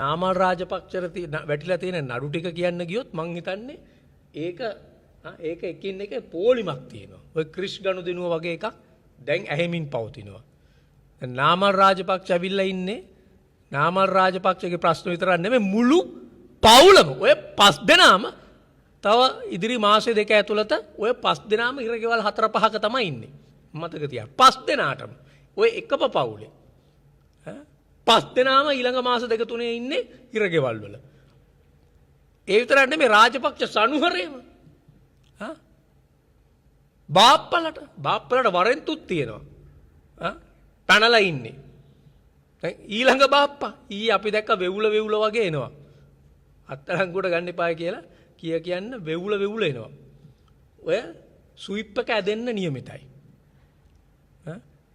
නාමල් රාජපක්ෂට වැටිලා තියෙන නඩු ටික කියන්න ගියොත් මං හිතන්නේ ඒක එකින් එක පෝලිමක් තියෙනවා. ඔය ක්‍රිස් ගනුදෙනුව වගේ එකක් දැන් ඇහෙමින් පවතිනවා. නාමල් රාජපක්ෂ ඇවිල්ලා ඉන්නේ නාමල් රාජපක්ෂගේ ප්‍රශ්න විතරක් නෙමෙයි මුළු පවුලම ඔය 5 දෙනාම තව ඉදිරි මාස දෙක ඇතුළත ඔය 5 දෙනාම ඉරගෙවල් 4-5ක තමයි ඉන්නේ. මතක තියාගන්න. 5 දෙනාටම ඔය එකම පවුලේ 5 දෙනාම ඊළඟ මාස දෙක තුනේ ඉන්නේ ඉරගෙවල් වල. ඒ විතරක් නෙමෙයි රාජපක්ෂ සනුහරේම. බාප්පලට වරෙන්තුත් තියෙනවා. පැනලා ඉන්නේ. දැන් ඊළඟ බාප්පා අපි දැක්ක වෙවුල වගේ එනවා. අත්අඩංගුවට ගන්න එපා කියලා කියන්න වෙවුල එනවා. ඔය ස්විප් එක ඇදෙන්න නියමිතයි.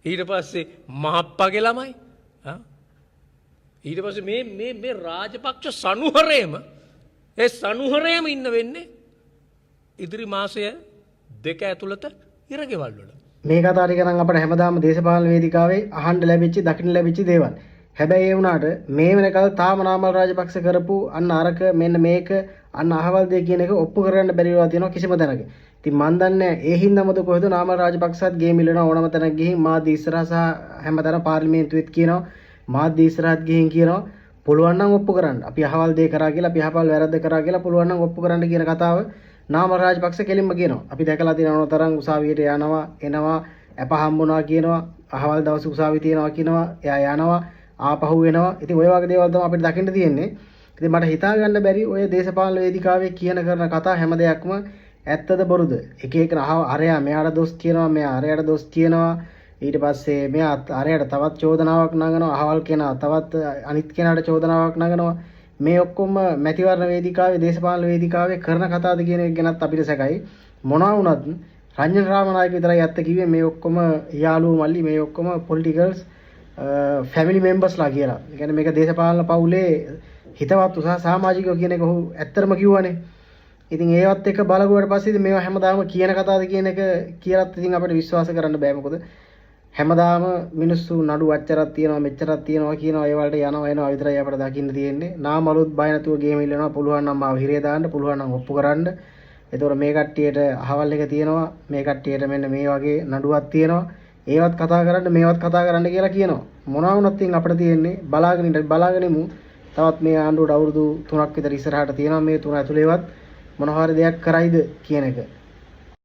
ඊට පස්සේ මහප්පාගේ ළමයි. ඊට පස්සේ මේ රාජපක්ෂ සනුහරේම ඉන්න වෙන්නේ ඉදිරි මාසය දෙක ඇතුළත ඉරගෙවල් වල. මේ කතා ටික නම් අපිට හැමදාම දේශපාලන වේදිකාවේ අහන්න ලැබිච්ච දකින්න ලැබිච්ච දේවල්. හැබැයි ඒ වුණාට මේ වෙනකල් තාම නාමල් රාජපක්ෂ කරපු අන්න අරක මෙන්න මේක අන්න අහවල් දෙය කියන එක ඔප්පු කරන්න බැරි වෙලා තියෙනවා කිසිම තැනක. ඉතින් මන් දන්නේ ඒ හින්දාමද කොහෙද නාමල් රාජපක්ෂත් ගේම් ඉල්ලන ඕනම තැනක ගිහින් මාධ්‍ය ඉස්සරහ සහ හැමදාම පාර්ලිමේන්තුවෙත් කියනවා මාධ්‍ය ඉස්සරහත් ගිහින් කියනවා පුළුවන් නම් ඔප්පු කරන්න. අපි අහවල් දෙය කරා කියලා අපි අහවල් වැරද්ද කරා කියලා පුළුවන් නම් ඔප්පු කරන්න කියන කතාව නාමල් රාජපක්ෂ කෙලින්ම කියනවා. අපි දැකලා තියෙනවා තරම් උසාවියට එනවා අප හම්බුණා කියනවා අහවල් දවසේ උසාවිය තියනවා කියනවා එයා යනවා ආපහු වෙනවා. ඉතින් ඔය වගේ දේවල් තමයි අපිට දකින්න තියෙන්නේ. ඉතින් මට හිතා ගන්න බැරි ඔය දේශපාලන වේදිකාවේ කරන කතා හැම දෙයක්ම ඇත්තද බොරුද? එක අරයා මෙයාට දොස් කියනවා මෙයා අරයාට දොස් කියනවා. ඊට පස්සේ මෙයා අරයාට තවත් චෝදනාවක් නගනවා. අහවල් කෙනා තවත් අනිත් කෙනාට චෝදනාවක් නගනවා. මේ ඔක්කොම මැතිවරණ වේදිකාවේ දේශපාලන වේදිකාවේ කරන කතාවද කියන එක ගැනත් අපිට සැකයි. මොනවා වුණත් රංජන රාමනායක විතරයි ඇත්ත කිව්වේ මේ ඔක්කොම යාළුවෝ මල්ලි මේ ඔක්කොම පොලිටිකල්ස් ෆැමිලි මෙම්බර්ස්ලා කියලා. ඒ කියන්නේ මේක දේශපාලන පවුලේ හිතවත් උසහ සමාජිකයෝ කියන එක ඔහු ඇත්තටම කිව්වනේ. ඉතින් ඒවත් එක බලගුවට පස්සේ ඉතින් මේවා හැමදාම කියන කතාවද කියන එක කියලාත් ඉතින් අපිට විශ්වාස කරන්න බෑ. මොකද හැමදාම මිනිස්සු නඩු අච්චරක් තියෙනවා මෙච්චරක් තියෙනවා කියනවා ඒ වලට යනවා එනවා විතරයි අපිට දකින්න තියෙන්නේ. නාමලුත් බය නැතුව ගේම් ඉල්ලනවා පුළුවන් නම් මාව හිරේ දාන්න පුළුවන් නම් ඔප්පු කරන්න. එතකොට මේ කට්ටියට අහවල් එක තියෙනවා මේ කට්ටියට මෙන්න මේ වගේ නඩුවක් තියෙනවා ඒවත් කතා කරන්න මේවත් කතා කරන්න කියලා කියනවා. මොනවා වුණත් ඉතින් අපිට තියෙන්නේ බලාගෙනමු තවත් මේ ආණ්ඩුවට අවුරුදු 3ක් විතර ඉස්සරහට තියෙනවා මේ 3 ඇතුළේවත් මොනවා හරි දෙයක් කරයිද කියන එක.